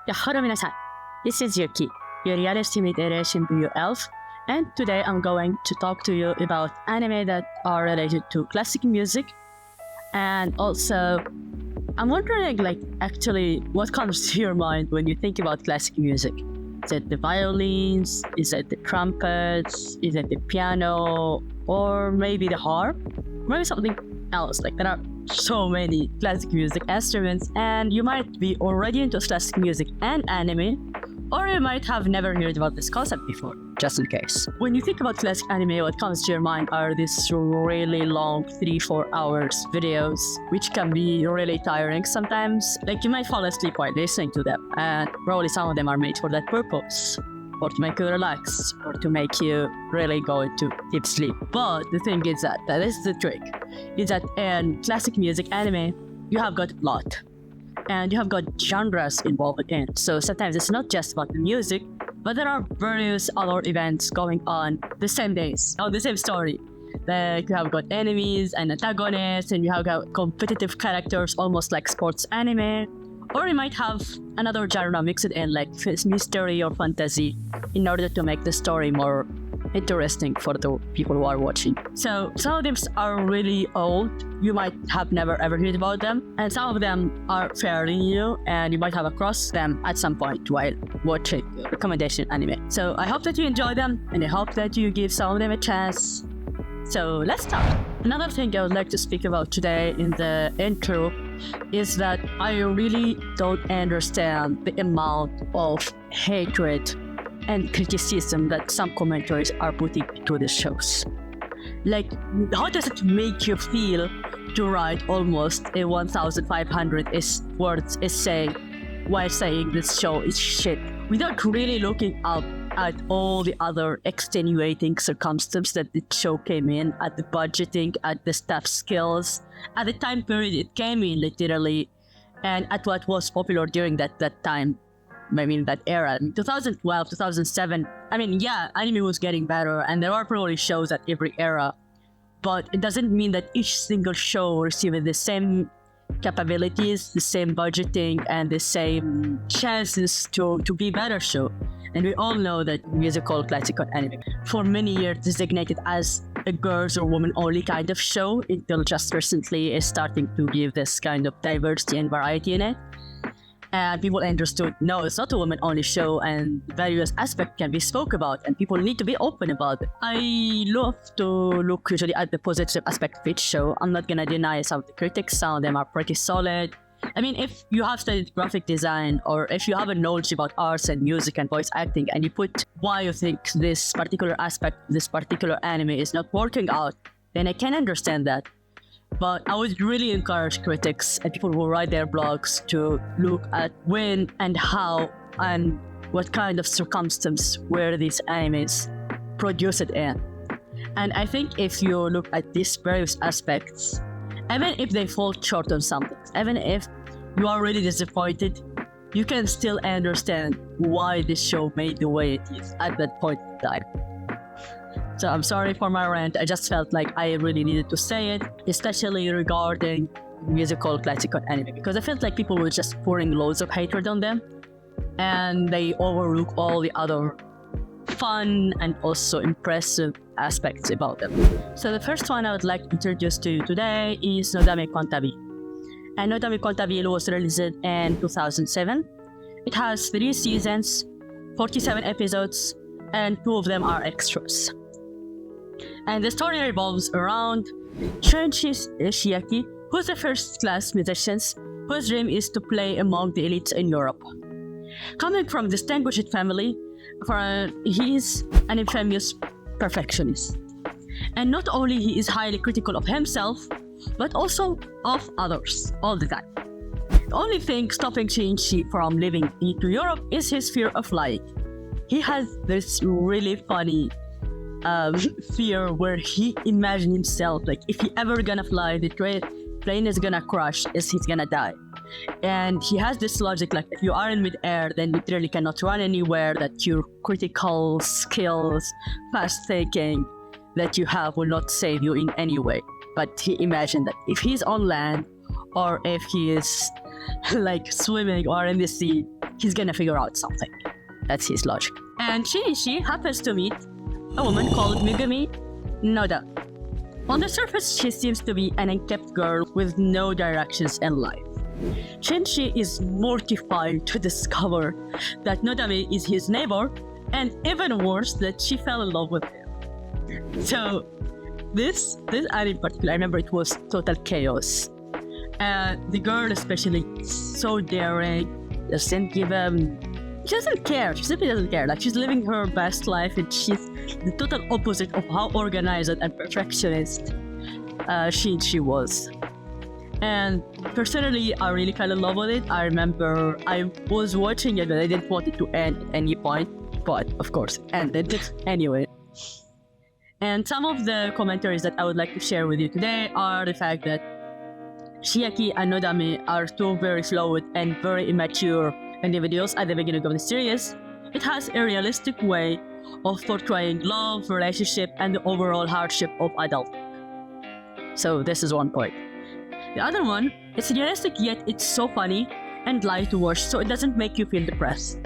Hello, minasan. This is Yuki, your reality iteration view elf, and today I'm going to talk to you about anime that are related to classic music, and also I'm wondering, actually, what comes to your mind when you think about classic music? Is it the violins? Is it the trumpets? Is it the piano? Or maybe the harp? Maybe something else. There are so many classic music instruments, and you might be already into classic music and anime, or you might have never heard about this concept before, just in case. When you think about classic anime, what comes to your mind are these really long 3-4 hours videos, which can be really tiring sometimes. You might fall asleep while listening to them, and probably some of them are made for that purpose, or to make you relax, or to make you really go into deep sleep. But the thing is that is the trick, is that in classic music anime, you have got plot, and you have got genres involved in. So sometimes it's not just about the music, but there are various other events going on the same days, on the same story. You have got enemies and antagonists, and you have got competitive characters, almost like sports anime. Or you might have another genre mixed in, like mystery or fantasy, in order to make the story more interesting for the people who are watching. So some of them are really old. You might have never ever heard about them, and some of them are fairly new, and you might have across them at some point while watching recommendation anime. So I hope that you enjoy them, and I hope that you give some of them a chance. So let's start. Another thing I would like to speak about today in the intro is that I really don't understand the amount of hatred and criticism that some commentators are putting into the shows. How does it make you feel to write almost a 1,500 words essay while saying this show is shit, without really looking up at all the other extenuating circumstances that the show came in, at the budgeting, at the staff skills, at the time period it came in, literally, and at what was popular during that time. That era, 2012, 2007. Anime was getting better, and there are probably shows at every era, but it doesn't mean that each single show received the same capabilities, the same budgeting, and the same chances to be better show. And we all know that musical classical anime, for many years designated as a girls or women only kind of show, until just recently is starting to give this kind of diversity and variety in it. And people understood, no, it's not a women-only show, and various aspects can be spoke about, and people need to be open about it. I love to look usually at the positive aspect of each show. I'm not gonna deny some of the critics, some of them are pretty solid. If you have studied graphic design, or if you have a knowledge about arts and music and voice acting, and you put why you think this particular aspect, this particular anime is not working out, then I can understand that. But I would really encourage critics and people who write their blogs to look at when and how and what kind of circumstance were these animes produced in. And I think if you look at these various aspects, even if they fall short on something, even if you are really disappointed, you can still understand why this show made the way it is at that point in time. So I'm sorry for my rant, I just felt like I really needed to say it, especially regarding musical classical anime, because I felt like people were just pouring loads of hatred on them, and they overlook all the other fun and also impressive aspects about them. So the first one I would like to introduce to you today is Nodame Contabile. And Nodame Contabile was released in 2007. It has 3 seasons, 47 episodes, and 2 of them are extras. And the story revolves around Shunichi Shiaki, who's a first-class musician whose dream is to play among the elites in Europe. Coming from a distinguished family, he is an infamous perfectionist. And not only he is highly critical of himself, but also of others all the time. The only thing stopping Shunichi from living into Europe is his fear of flying. He has this really funny fear where he imagines himself, if he ever gonna fly, the plane is gonna crash, he's gonna die. And he has this logic, if you are in mid-air, then you literally cannot run anywhere, that your critical skills, fast thinking that you have will not save you in any way. But he imagined that if he's on land, or if he is swimming or in the sea, he's gonna figure out something. That's his logic. And Shinichi happens to meet a woman called Megumi Noda. On the surface, she seems to be an unkept girl with no directions in life. Shinichi is mortified to discover that Nodame is his neighbor, and even worse, that she fell in love with him. So, this anime in particular, I remember it was total chaos. The girl especially, so daring, doesn't give she doesn't care. She simply doesn't care. Like, she's living her best life, and she's the total opposite of how organized and perfectionist she was. And personally, I really fell in love with it. I remember I was watching it, but I didn't want it to end at any point. But of course, it ended anyway. And some of the commentaries that I would like to share with you today are the fact that Chiaki and Nodame are two very flawed and very immature individuals at the beginning of the series. It has a realistic way of portraying love, relationship, and the overall hardship of adulthood. So this is one point. The other one, it's realistic yet it's so funny and light to watch, so it doesn't make you feel depressed.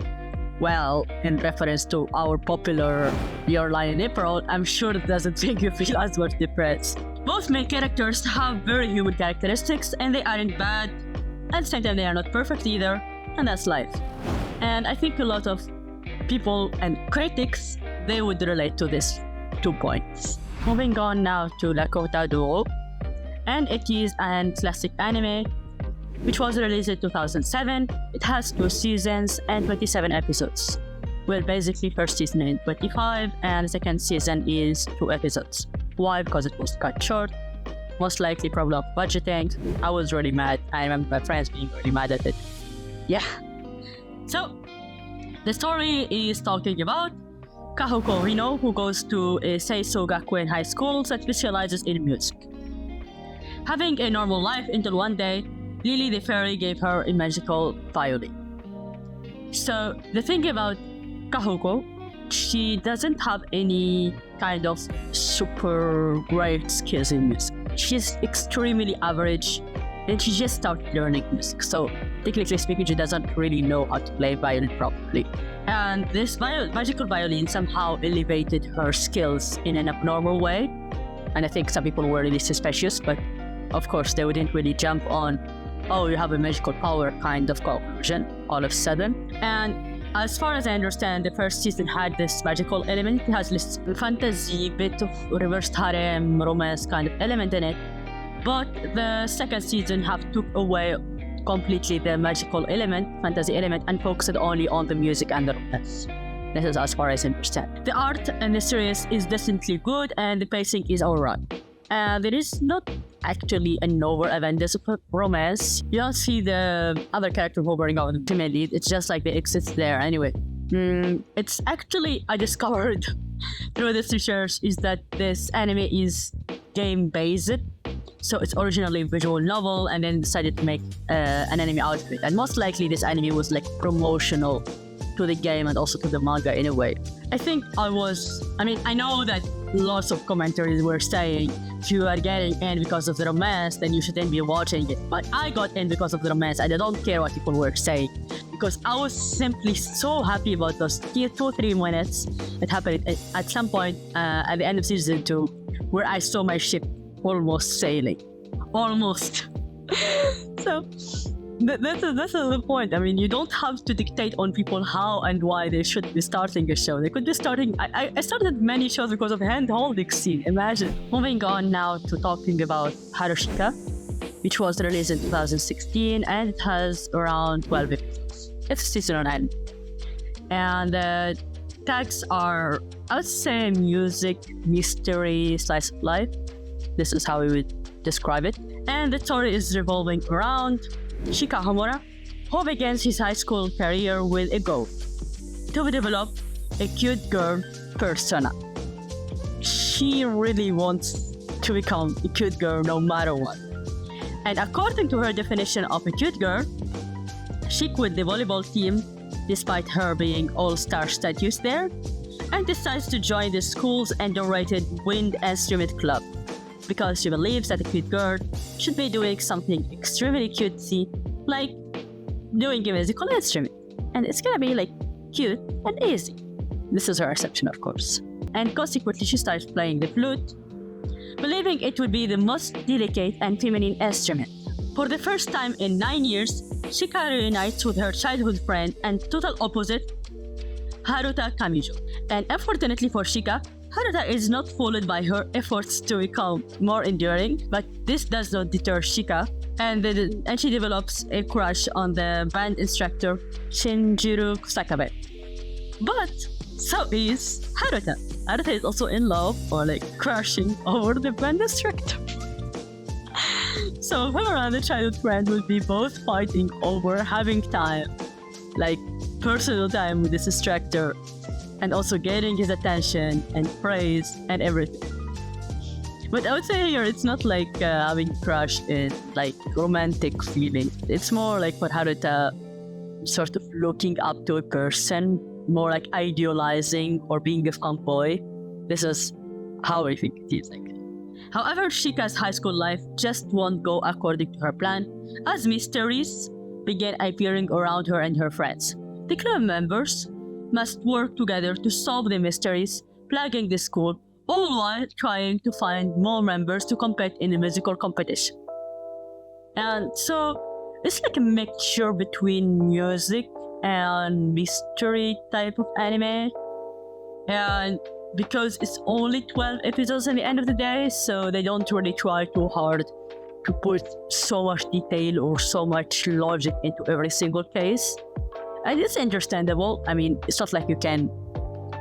Well, in reference to our popular Your Lie in April, I'm sure it doesn't make you feel as much depressed. Both main characters have very human characteristics, and they aren't bad. At the same time, they are not perfect either, and that's life. And I think a lot of people and critics, they would relate to these 2 points. Moving on now to La Kota Duo, and it is an classic anime which was released in 2007. It has 2 seasons and 27 episodes. Well, basically first season in 25 and second season is 2 episodes. Why? Because it was cut short. Most likely problem of budgeting. I was really mad. I remember my friends being really mad at it. Yeah. So, the story is talking about Kahoko Rino, who goes to a Seiso Gakuen High School that specializes in music. Having a normal life until one day, Lily the fairy gave her a magical violin. So, the thing about Kahoko, she doesn't have any kind of super great skills in music. She's extremely average, and she just started learning music. So, technically speaking, she doesn't really know how to play violin properly. And this magical violin somehow elevated her skills in an abnormal way. And I think some people were really suspicious, but of course they wouldn't really jump on, oh, you have a magical power kind of conclusion all of a sudden. And as far as I understand, the first season had this magical element. It has this fantasy, bit of reversed harem, romance kind of element in it. But the second season have took away completely the magical element, fantasy element, and focused only on the music and the romance. This is as far as I understand. The art in the series is definitely good, and the pacing is alright. There is not actually an over-abundance of romance. You don't see the other character hovering on the female lead. It's just like they exist there anyway. It's actually, I discovered through this research, is that this anime is game-based. So it's originally a visual novel and then decided to make an anime out of it. And most likely this anime was like promotional to the game and also to the manga in a way. I know that lots of commentaries were saying if you are getting in because of the romance, then you shouldn't be watching it. But I got in because of the romance and I don't care what people were saying, because I was simply so happy about those 2-3 minutes that happened at some point at the end of season 2, where I saw my ship almost sailing. Almost. So that's the point. I mean, you don't have to dictate on people how and why they should be starting a show. They could be starting... I started many shows because of hand-holding scene, imagine. Moving on now to talking about Haruchika, which was released in 2016 and it has around 12 episodes. It's a seasonal anime. And the tags are, I would say, music, mystery, slice of life. This is how we would describe it. And the story is revolving around Chika Homura, who begins his high school career with a goal to develop a cute girl persona. She really wants to become a cute girl no matter what. And according to her definition of a cute girl, she quit the volleyball team despite her being all-star status there, and decides to join the school's underrated wind instrument club, because she believes that a cute girl should be doing something extremely cutesy, like doing a musical instrument. and it's gonna be like cute and easy. This is her assumption, of course. And consequently, she starts playing the flute, believing it would be the most delicate and feminine instrument. For the first time in 9 years, Chika reunites with her childhood friend and total opposite, Haruta Kamijo. And unfortunately for Chika, Haruta is not fooled by her efforts to become more enduring, but this does not deter Chika, and she develops a crush on the band instructor Shinjiro Sakabe. But so is Haruta. Haruta is also in love or like crushing over the band instructor. So her and the childhood friend will be both fighting over having time, like personal time with this instructor, and also getting his attention and praise and everything. But I would say here it's not like having a crush in like romantic feeling. It's more like for Haruta, sort of looking up to a person, more like idealizing or being a fanboy. This is how I think it is like. However, Chika's high school life just won't go according to her plan, as mysteries begin appearing around her and her friends. The club members must work together to solve the mysteries plaguing the school, all while trying to find more members to compete in a musical competition. And so it's like a mixture between music and mystery type of anime. And because it's only 12 episodes at the end of the day, so they don't really try too hard to put so much detail or so much logic into every single case. And it's understandable. I mean, it's not like you can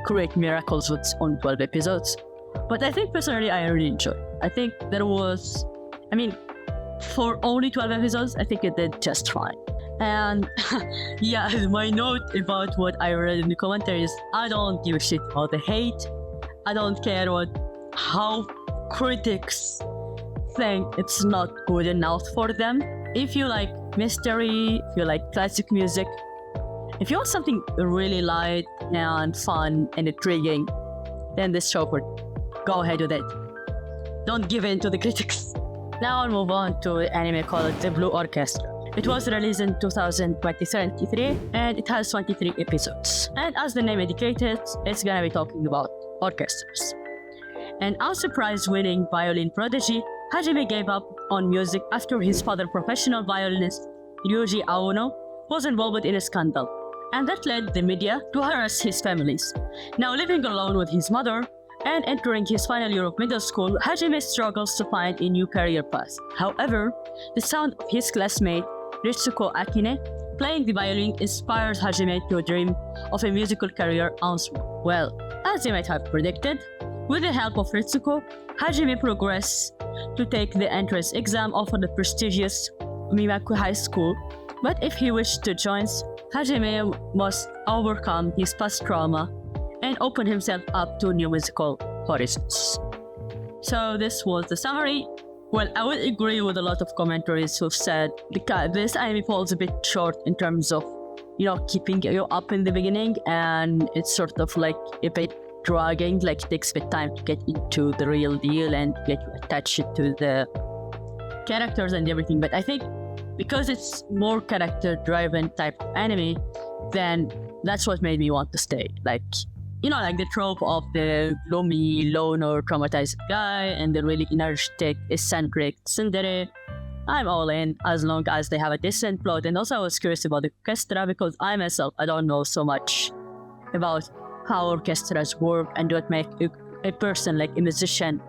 create miracles with on 12 episodes. But I think personally, I really enjoyed it. I think there was, for only 12 episodes, I think it did just fine. And yeah, my note about what I read in the commentaries, I don't give a shit about the hate. I don't care how critics think it's not good enough for them. If you like mystery, if you like classic music, if you want something really light and fun and intriguing, then this show would go ahead with it. Don't give in to the critics. Now I'll move on to an anime called The Blue Orchestra. It was released in 2023 and it has 23 episodes. And as the name indicated, it's gonna be talking about orchestras. An Ulster Prize-winning violin prodigy, Hajime gave up on music after his father, professional violinist Ryuji Aono, was involved in a scandal, and that led the media to harass his families. Now living alone with his mother and entering his final year of middle school, Hajime struggles to find a new career path. However, the sound of his classmate Ritsuko Akine playing the violin inspires Hajime to dream of a musical career elsewhere. Well, as you might have predicted, with the help of Ritsuko, Hajime progressed to take the entrance exam of the prestigious Mimaku High School. But if he wished to join, Hajime must overcome his past trauma and open himself up to new musical horizons. So this was the summary. Well, I would agree with a lot of commentaries who've said this anime falls a bit short in terms of, keeping you up in the beginning, and it's sort of like a bit dragging, like it takes a bit time to get into the real deal and get you attached to the characters and everything. But I think because it's more character-driven type of anime, then that's what made me want to stay. Like the trope of the gloomy, loner, traumatized guy and the really energetic, eccentric tsundere. I'm all in as long as they have a decent plot. And also I was curious about the orchestra because I myself, I don't know so much about how orchestras work and what make a person, like a musician,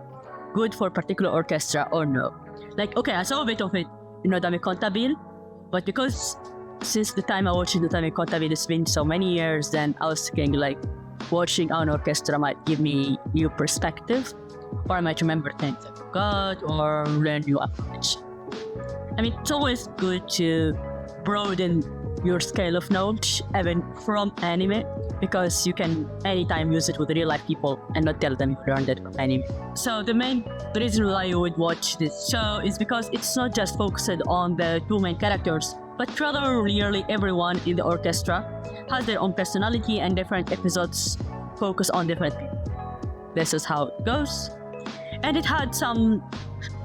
good for a particular orchestra or no. Like, okay, I saw a bit of it in Nodame Contabile, but because since the time I watched Nodame Contabile, it's been so many years, then I was thinking like, watching an orchestra might give me new perspective, or I might remember things I forgot, or learn new information. It's always good to broaden your scale of knowledge, even from anime, because you can anytime use it with real life people and not tell them you learned it from anime. So the reason why you would watch this show is because it's not just focused on the two main characters, but rather nearly everyone in the orchestra has their own personality and different episodes focus on different people. This is how it goes. And it had some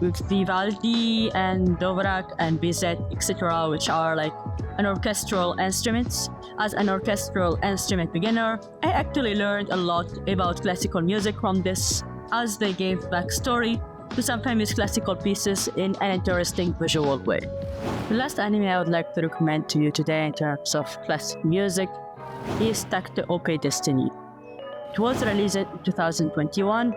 Vivaldi and Dvorak and Bizet, etc., which are like an orchestral instruments. As an orchestral instrument beginner, I actually learned a lot about classical music from this, as they gave backstory to some famous classical pieces in an interesting visual way. The last anime I would like to recommend to you today in terms of classic music is Takt Op Destiny. It was released in 2021.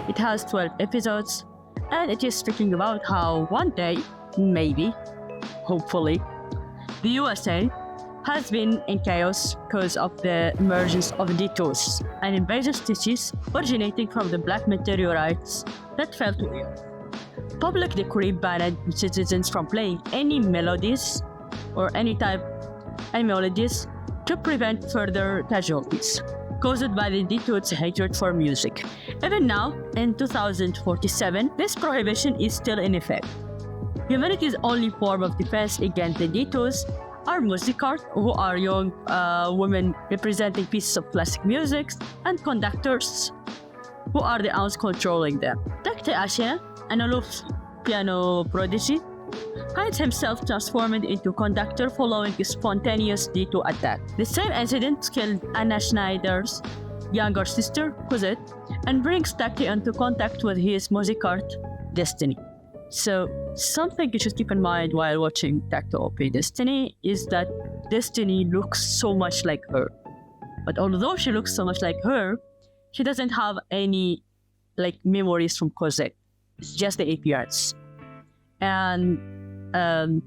It has 12 episodes, and it is speaking about how one day, maybe, hopefully, the USA has been in chaos because of the emergence of DITOs, an invasive species originating from the black meteorites that fell to Earth. Public decree banned citizens from playing any melodies or any melodies to prevent further casualties caused by the DITO's hatred for music. Even now, in 2047, this prohibition is still in effect. Humanity's only form of defense against the DITOs are musicars, who are young women representing pieces of classic music, and conductors, who are the ones controlling them. Takt Ashe, an aloof piano prodigy, finds himself transformed into conductor following a spontaneous DITO attack. The same incident killed Anna Schneider's younger sister, Cosette, and brings Takt into contact with his musicart, Destiny. So, something you should keep in mind while watching Takt Op Destiny is that Destiny looks so much like her. But although she looks so much like her, she doesn't have any memories from Cosette. It's just the appearance. And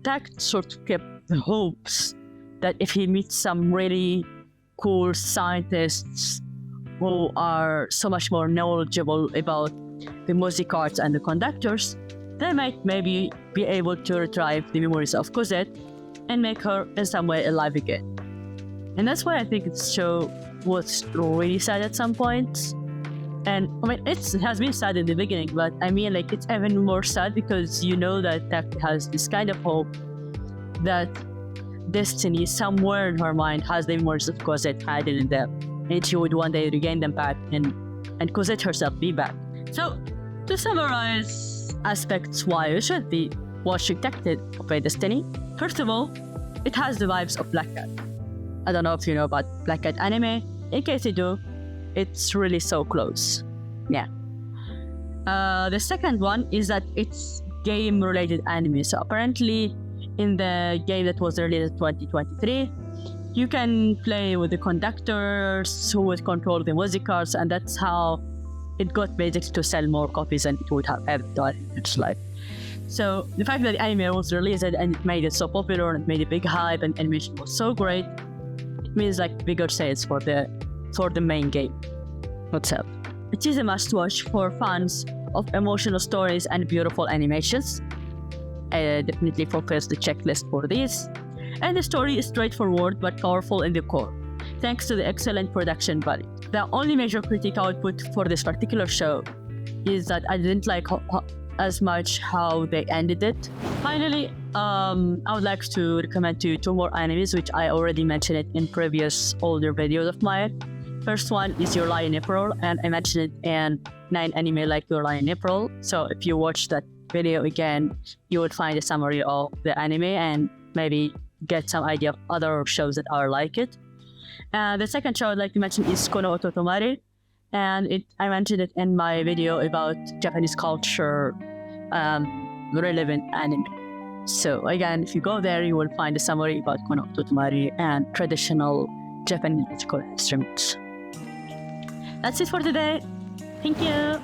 Takt sort of kept the hopes that if he meets some really cool scientists who are so much more knowledgeable about the music arts and the conductors, they might maybe be able to retrieve the memories of Cosette and make her in some way alive again. And that's why I think this show was really sad at some points. And I mean, it has been sad in the beginning, but I mean, it's even more sad because you know that Takt has this kind of hope that Destiny, somewhere in her mind, has the memories of Cosette hidden in them, and she would one day regain them back, and Cosette herself be back. So, to summarize aspects why you should be watching Takt Op Destiny, first of all, it has the vibes of Black Cat. I don't know if you know about Black Cat anime. In case you do, it's really so close. Yeah. The second one is that it's game-related anime. So apparently, in the game that was released in 2023, you can play with the conductors who would control the musicars, and that's how it got basically to sell more copies than it would have ever done in its life. So the fact that the anime was released and it made it so popular and it made a big hype and animation was so great, it means bigger sales for the main game itself. It is a must-watch for fans of emotional stories and beautiful animations. Definitely fulfills the checklist for this. And the story is straightforward but powerful in the core, thanks to the excellent production value. The only major critique I would put for this particular show is that I didn't like as much how they ended it. Finally, I would like to recommend to you two more animes, which I already mentioned it in previous older videos of mine. First one is Your Lie in April, and I mentioned it in 9 anime like Your Lie in April. So if you watch that video again, you would find a summary of the anime and maybe get some idea of other shows that are like it. The second show I'd like to mention is Kono Oto Tomare, and I mentioned it in my video about Japanese culture relevant anime. So again, if you go there, you will find a summary about Kono Oto Tomare and traditional Japanese musical instruments. That's it for today. Thank you.